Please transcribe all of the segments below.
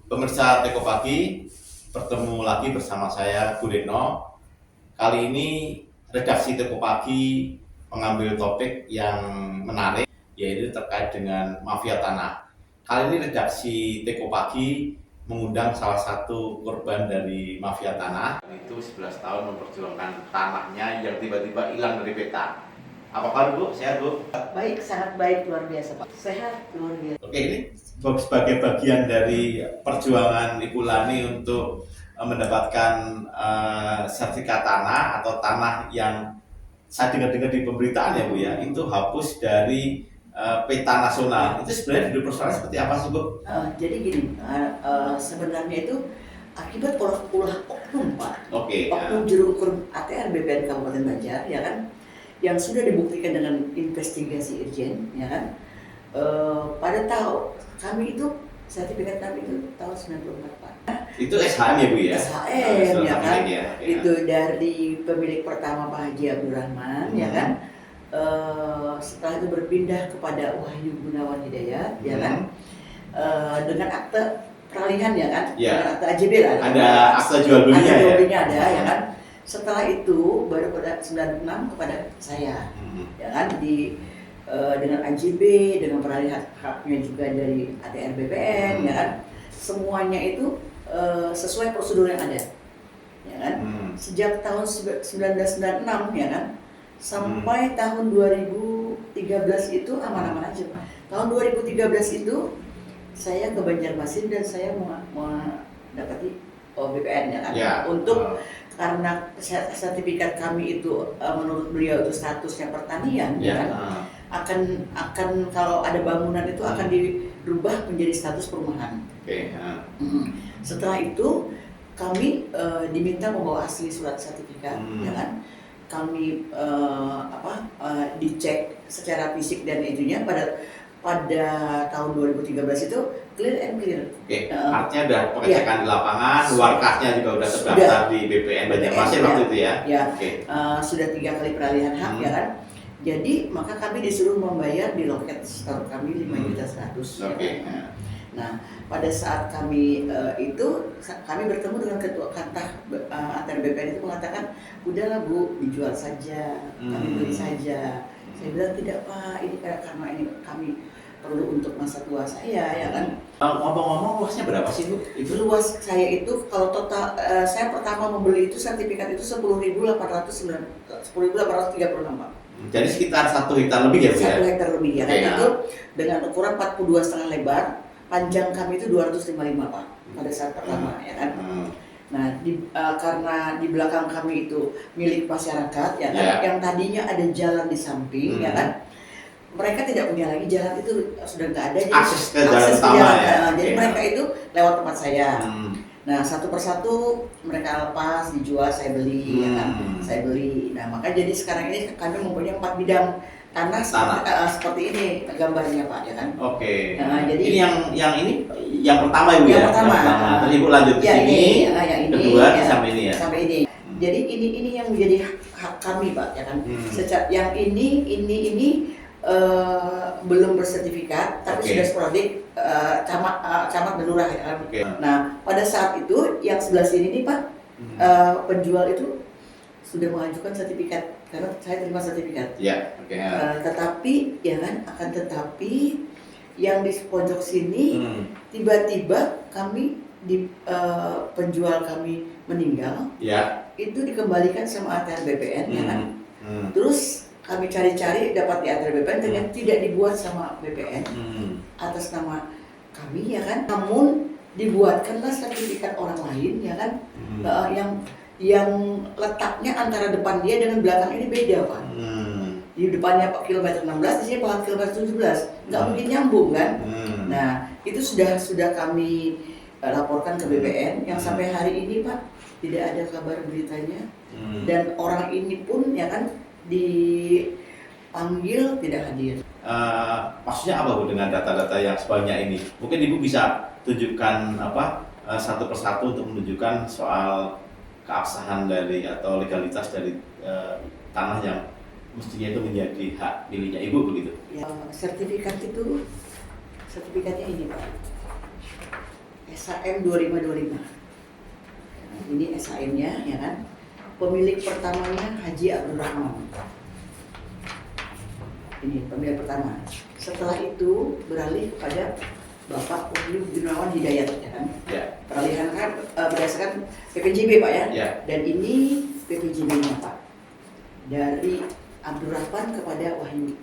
Pemirsa Teko Pagi, bertemu lagi bersama saya Bu Retno. Kali ini redaksi Teko Pagi mengambil topik yang menarik, yaitu terkait dengan mafia tanah. Kali ini redaksi Teko Pagi mengundang salah satu korban dari mafia tanah. Itu 11 tahun memperjuangkan tanahnya yang tiba-tiba hilang dari peta. Apa kabar Bu? Sehat Bu? Baik, sangat baik, luar biasa Pak. Sehat, luar biasa. Oke, ini sebagai bagian dari perjuangan Ibu Lani untuk mendapatkan sertifikat tanah atau tanah yang saya dengar-dengar di pemberitaan ya Bu ya, itu hapus dari peta nasional. Itu sebenarnya di persoalan seperti apa sih Bu? Jadi gini, sebenarnya itu akibat ulah oknum Pak. Oke. Oknum juru ukur ATR BPN Kabupaten Banjar, ya kan, yang sudah dibuktikan dengan investigasi Irjen, ya kan. Pada kami itu sertifikat kami itu tahun 94 Pak. Itu SHM ya Bu ya? SHM ya kan. Ya. Itu dari pemilik pertama Pak Haji Abdurrahman, ya kan. Setelah itu berpindah kepada Wahyu Gunawan Hidayat, ya kan. Dengan akte peralihan, ya kan. Ya. Dengan akte AJB lah. Ada akte jual belinya ya. Jual belinya ada, ya kan. Setelah itu baru pada 96 kepada saya, ya kan, dengan AJB, dengan peralihan haknya juga dari ATR BPN, ya kan. Semuanya itu sesuai prosedur yang ada, ya kan. Sejak tahun 1996, ya kan, sampai tahun 2013 itu aman-aman aja. Tahun 2013 itu saya ke Banjarmasin dan saya mau mendapati BPN, ya kan, untuk karena sertifikat kami itu menurut beliau itu statusnya pertanian, ya kan, akan kalau ada bangunan itu akan dirubah menjadi status perumahan. Setelah itu kami diminta membawa asli surat sertifikat, ya kan. Kami dicek secara fisik dan itunya pada tahun 2013 itu clear and clear. Artinya ada pengecekan di lapangan, warkasnya juga udah terdaftar di BPN Banjarmasin waktu itu ya. Sudah 3 kali peralihan hak, ya kan. Jadi maka kami disuruh membayar di loket store kami 5.100.000. Nah, pada saat kami kami bertemu dengan ketua kantah ATR BPN itu mengatakan, udahlah Bu, dijual saja, kami beli saja. Saya bilang tidak Pak, ini karena ini kami perlu untuk masa tua saya, ya kan. Ngomong-ngomong, luasnya berapa sih Bu? Itu luas saya itu kalau total saya pertama membeli itu sertifikat itu 10.836 Pak. Jadi sekitar 1 hektar lebih ya Bu ya? 1 hektar lebih, ya kan. Itu dengan ukuran 42,5 lebar, panjang kami itu 255 Pak pada saat pertama, ya kan. Nah, karena di belakang kami itu milik masyarakat, ya kan, yang tadinya ada jalan di samping, ya kan, mereka tidak punya lagi jalan itu, sudah nggak ada akses ke jalan utama ya. Jadi mereka itu lewat tempat saya. Nah, satu persatu mereka lepas, dijual, saya beli, ya kan, saya beli. Nah, maka jadi sekarang ini kami mempunyai 4 bidang tanah seperti ini gambarnya Pak, ya kan. Nah, jadi ini yang pertama Ibu ya. Yang pertama. Terus Ibu lanjut ke sini. Yang ini. Kedua sampai ini ya. Sampai ini. Jadi ini yang menjadi hak kami Pak, ya kan. Yang ini belum bersertifikat, tapi sudah sporadik camat dan lurah, ya kan. Nah, pada saat itu yang sebelah sini nih Pak, penjual itu sudah mengajukan sertifikat karena saya terima sertifikat. Tetapi ya kan, tetapi yang di pojok sini tiba-tiba kami penjual kami meninggal. Itu dikembalikan sama ATR BPN, ya kan. Terus kami cari-cari dapat di ATR BPN ternyata tidak dibuat sama BPN atas nama kami, ya kan. Namun dibuatkanlah sertifikat orang lain, ya kan, yang letaknya antara depan dia dengan belakang ini beda Pak. Di depannya Pak kilometer 16, di sini Pak kilometer 17, nggak mungkin nyambung kan. Nah, itu sudah kami laporkan ke BPN yang sampai hari ini Pak tidak ada kabar beritanya. Dan orang ini pun, ya kan, dipanggil tidak hadir. Maksudnya apa Bu dengan data-data yang sebanyak ini? Mungkin Ibu bisa tunjukkan satu persatu untuk menunjukkan soal keabsahan dari atau legalitas dari tanah yang mestinya itu menjadi hak miliknya Ibu begitu. Sertifikatnya ini Pak. SHM 2525. Ini SHM-nya, ya kan. Pemilik pertamanya Haji Abdul Rahman. Ini pemilik pertama. Setelah itu beralih kepada Bapak Wahyu Gunawan Hidayat, ya kan. Ya. Peralihan kan berdasarkan PPJB, Pak, ya. Ya. Dan ini PPJB-nya, Pak. Dari Abdul Rahman kepada Wahyu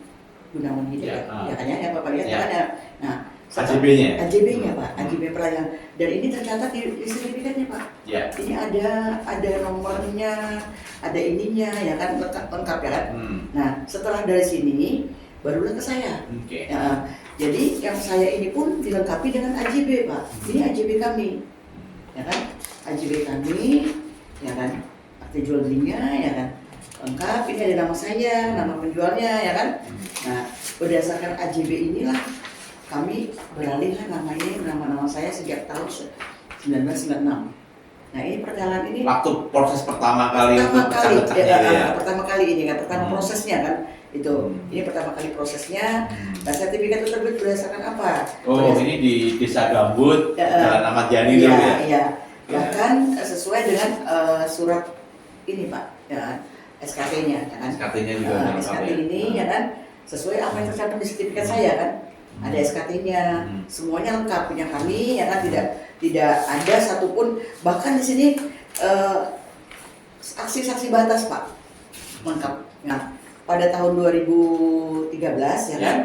Gunawan Hidayat. Ya, Ya kan ya, Bapak lihat ya. kan ya. Nah, AJB-nya. AJB-nya, Pak, AJB peralihan. Dan ini tercatat di sertifikatnya, Pak. Ya. Ini ada nomornya, ada ininya, ya kan, lengkap ya kan. Nah, setelah dari sini barulah ke saya. Oke. Ya, jadi yang saya ini pun dilengkapi dengan AJB, Pak. Ini AJB kami, ya kan, AJB kami, ya kan, akte jual belinya, ya kan, lengkap. Ini ada nama saya, nama penjualnya, ya kan. Nah, berdasarkan AJB inilah kami beralih namanya nama saya sejak tahun 1996. Nah, ini perjalanan ini Waktu proses pertama kali pertama kali ini kan, pertama prosesnya kan itu. Ini pertama kali prosesnya. Nah, sertifikat itu terbit berdasarkan apa? Oh, ini di Desa Gambut, Jalan Ahmad Yani Iya, dulu ya. iya. Bahkan sesuai dengan surat ini, Pak, ya kan, SKT-nya, ya kan. SKT-nya juga lengkap SKT ya. ini, ya kan, sesuai apa yang tercantum di sertifikat saya kan. Ada SKT-nya, semuanya lengkap punya kami, ya kan, tidak ada satupun, bahkan di sini saksi-saksi batas, Pak, lengkap. Nah, pada tahun 2013, ya kan,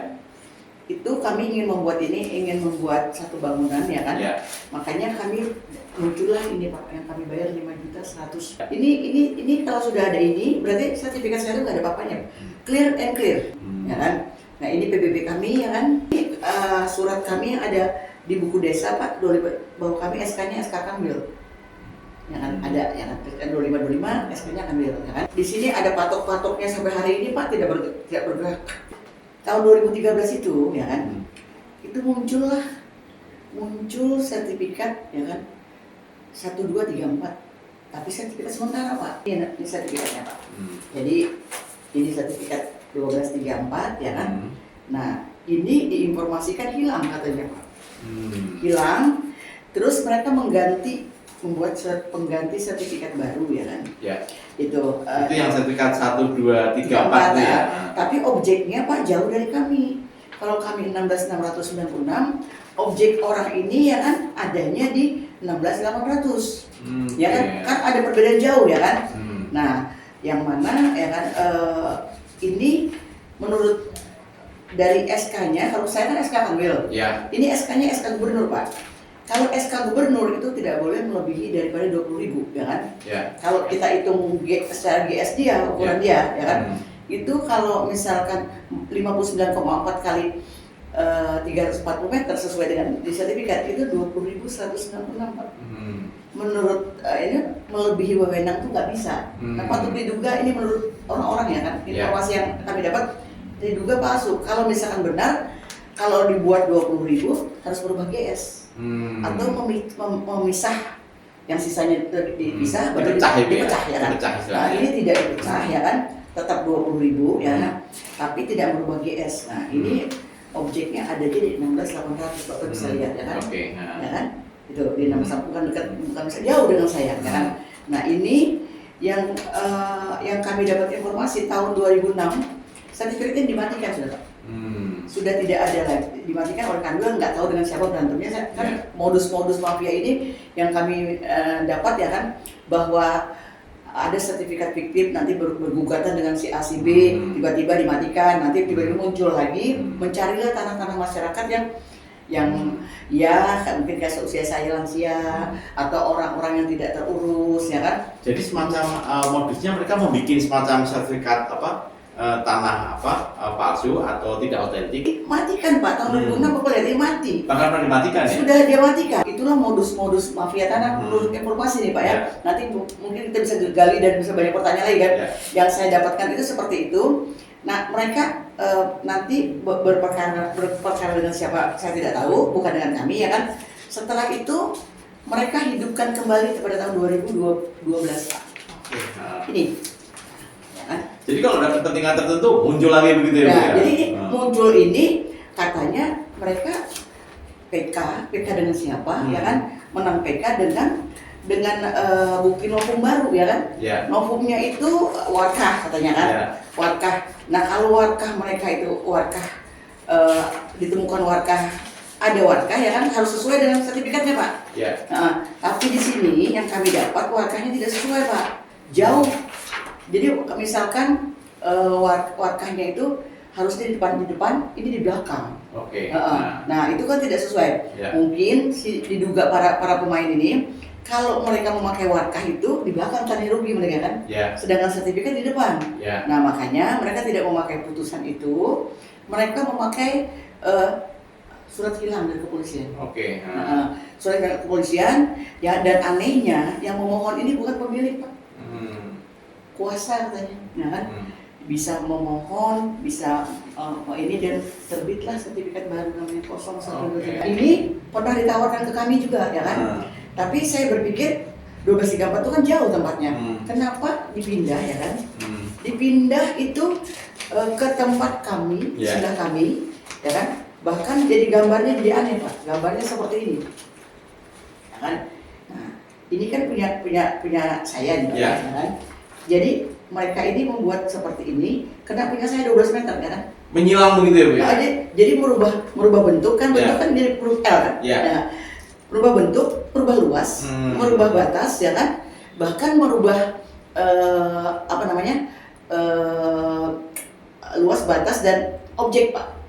itu kami ingin membuat satu bangunan, ya kan. Ya. Makanya kami muncullah ini, Pak, yang kami bayar 5.100.000. Ini kalau sudah ada ini, berarti sertifikat saya itu nggak ada apa-apanya, clear and clear, ya kan. Nah, ini PBB kami, ya kan. Ini, surat kami yang ada di buku desa, Pak, bahwa kami SK-nya SK Kambil, ya kan, ada, ya kan, 2525 SK-nya Kambil, ya kan. Di sini ada patok-patoknya sampai hari ini, Pak, tidak bergerak. Tahun 2013 itu, ya kan, itu muncul sertifikat, ya kan, 1234, tapi sertifikat sementara, Pak. Ini sertifikatnya, Pak. Jadi ini sertifikat 1234, ya kan. Nah, ini diinformasikan hilang katanya, Pak. Hilang, terus mereka membuat pengganti sertifikat baru, ya kan. Ya. Itu yang sertifikat 1234 itu ya. Tapi objeknya, Pak, jauh dari kami. Kalau kami 16.696, objek orang ini, ya kan, adanya di 16.800. Ya kan, kan ada perbedaan jauh, ya kan. Nah, yang mana, ya kan, ini menurut dari SK-nya, kalau saya kan SK Kanwil, Ya. ini SK-nya SK Gubernur, Pak. Kalau SK Gubernur itu tidak boleh melebihi daripada 20.000, ya kan? Ya. Kalau kita hitung secara GS dia, ukuran dia, ya kan? Itu kalau misalkan 59,4 kali 340 meter sesuai dengan di sertifikat itu 20.196, Pak. Menurut ini melebihi wewenang itu nggak bisa. Nah, patut diduga ini menurut orang-orang, ya kan, informasi yang kami dapat diduga palsu. Kalau misalkan benar, kalau dibuat 20.000 harus berubah GS atau memisah yang sisanya dipisah, dipecah ya kan. Nah, ini tidak dipecah, ya kan, tetap 20.000, ya, tapi tidak merubah GS. Nah, ini objeknya ada di 16.800, Bapak bisa lihat, ya kan. Ya kan? Itu di 16, bukan bisa jauh dengan saya, ya kan. Nah, ini yang kami dapat informasi tahun 2006 sertifikatnya dimatikan, sudah, Pak. Sudah tidak ada lagi, dimatikan oleh Kanwil, nggak tahu dengan siapa berantemnya. Kan modus-modus mafia ini yang kami dapat, ya kan, bahwa ada sertifikat fiktif, nanti bergugatan dengan si A, si B, tiba-tiba dimatikan, nanti tiba-tiba muncul lagi, mencarilah tanah-tanah masyarakat yang ya mungkin kayak seusia saya lansia atau orang-orang yang tidak terurus, ya kan. Jadi semacam modusnya mereka membuat semacam sertifikat tanah palsu atau tidak otentik. Matikan, Pak, tahun 2006 Bapak lihat, dia mati. Bahkan pernah dimatikan, ya? Sudah dia matikan. Itulah modus-modus mafia tanah menurut informasi nih, Pak, ya. Nanti mungkin kita bisa gali dan bisa banyak pertanyaan lagi kan. Yang saya dapatkan itu seperti itu. Nah, mereka nanti berperkara dengan siapa saya tidak tahu, bukan dengan kami, ya kan. Setelah itu mereka hidupkan kembali pada tahun 2012, Pak. Ini. Jadi kalau ada kepentingan tertentu muncul lagi begitu, ya? Nah, jadi muncul ini katanya mereka PK dengan siapa, ya kan? menang PK dengan bukti novum baru ya kan. Novumnya itu warkah katanya kan. Warkah. Nah kalau warkah mereka itu warkah ditemukan warkah, ada warkah ya kan, harus sesuai dengan sertifikatnya Pak. Tapi di sini yang kami dapat warkahnya tidak sesuai Pak, jauh. Jadi misalkan warkahnya itu harus di depan, ini di belakang. Nah itu kan tidak sesuai. Mungkin diduga para pemain ini kalau mereka memakai warkah itu di belakang kan rugi mereka kan. Sedangkan sertifikat di depan. Nah makanya mereka tidak memakai putusan itu, mereka memakai surat hilang dari kepolisian. Surat dari kepolisian ya, dan anehnya yang memohon ini bukan pemilik Pak. Kuasa katanya, ya kan? Bisa memohon, bisa ini, dan terbitlah sertifikat baru namanya 0123. Ini pernah ditawarkan ke kami juga ya kan. Tapi saya berpikir 1234 itu kan jauh tempatnya. Kenapa dipindah ya kan? Dipindah itu ke tempat kami, sudah kami, ya kan? Bahkan jadi gambarnya jadi aneh Pak. Gambarnya seperti ini, ya kan? Nah, ini kan punya saya nih, ya kan? Jadi mereka ini membuat seperti ini, karena punya saya 12 meter, ya kan? Menyilang begitu ya Bu? Nah, jadi merubah bentuk kan, bentuk kan jadi huruf L kan? Nah, merubah bentuk, merubah luas, merubah batas, ya kan? Bahkan merubah luas batas dan objek Pak.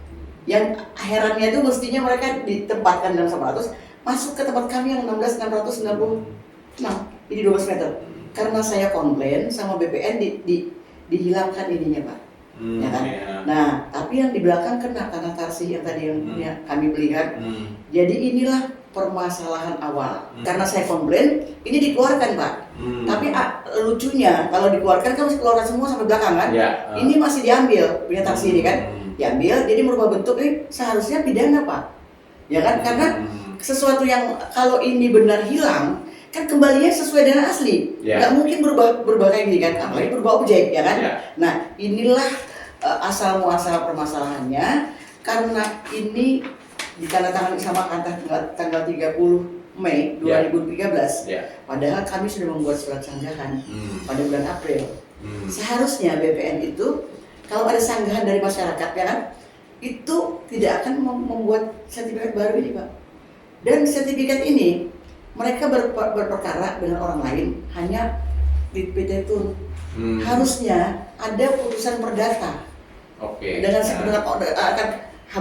Yang herannya itu mestinya mereka ditempatkan dalam 100, masuk ke tempat kami yang 16.696, ini 12 meter. Karena saya komplain sama BPN dihilangkan ininya Pak, ya kan? Nah, tapi yang di belakang kena karena tarsih yang tadi yang kami melihat. Jadi inilah permasalahan awal. Karena saya komplain, ini dikeluarkan Pak. Tapi lucunya kalau dikeluarkan kan harus keluarkan semua sampai belakang kan? Ini masih diambil punya tarsih ini kan? Diambil, jadi merubah bentuk ini seharusnya pidana Pak, ya kan? Karena sesuatu yang kalau ini benar hilang kan kembalinya sesuai dengan asli, nggak mungkin berubah kayak gini kan, apalagi berubah objek, ya kan? Nah inilah asal muasal permasalahannya, karena ini ditandatangani sama tanggal 30 Mei 2013, padahal kami sudah membuat surat sanggahan pada bulan April. Seharusnya BPN itu kalau ada sanggahan dari masyarakat ya kan, itu tidak akan membuat sertifikat baru ini Pak. Dan sertifikat ini mereka berperkara dengan orang lain hanya di PT Tun. Harusnya ada putusan perdata. Dengan akan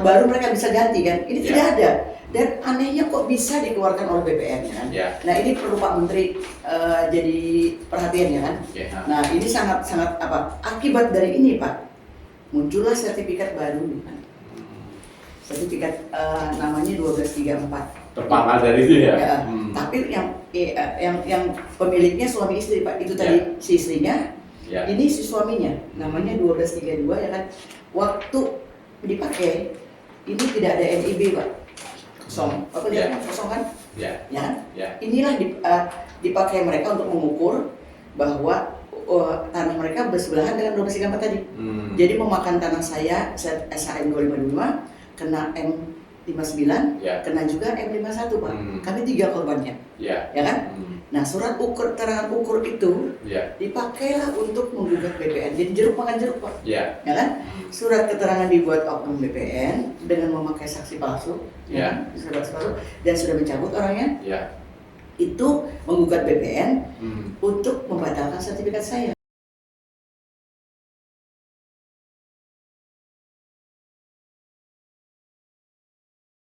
baru mereka bisa ganti kan. Ini tidak ada. Dan anehnya kok bisa dikeluarkan oleh BPN ya kan. Nah ini perlu Pak Menteri jadi perhatian ya kan. Nah ini sangat akibat dari ini Pak, muncullah sertifikat baru nih kan. Sertifikat namanya 1234. Terpangkal dari itu ya. Tapi yang pemiliknya suami istri Pak, itu tadi si istrinya, ini si suaminya, namanya 1232 ya kan. Waktu dipakai ini tidak ada NIB Pak, kosong. Apa dia kosong kan? Ya kan? Inilah dipakai mereka untuk mengukur bahwa tanah mereka bersebelahan dengan 1234 tadi. Jadi memakan tanah saya SHM 255, kena M59, kena juga M51 Pak. Kami 3 korbannya, ya kan? Nah surat keterangan ukur itu dipakailah untuk menggugat BPN. Jadi jeruk makan jeruk Pak, ya kan? Surat keterangan dibuat oknum BPN dengan memakai saksi palsu, dan sudah mencabut orangnya. Itu menggugat BPN untuk membatalkan sertifikat saya.